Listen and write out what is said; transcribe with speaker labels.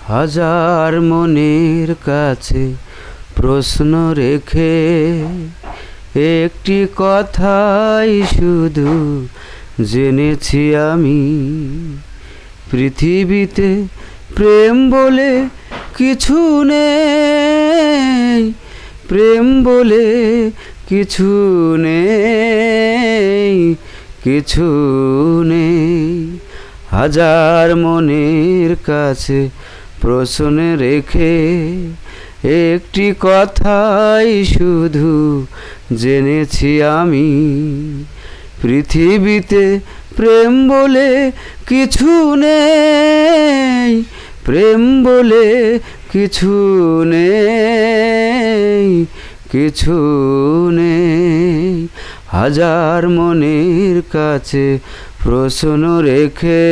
Speaker 1: হাজার মনের কাছে প্রশ্ন রেখে একটি কথাই শুধু জেনেছি আমি, পৃথিবীতে প্রেম বলে কিছু নেই, প্রেম বলে কিছু নেই, কিছু নেই। হাজার মনের কাছে প্রশ্ন রেখে একটি কথাই শুধু জেনেছি আমি, পৃথিবীতে প্রেম বলে কিছু নেই, প্রেম বলে কিছু নেই, কিছু নেই। হাজার মনের কাছে প্রশ্ন রেখে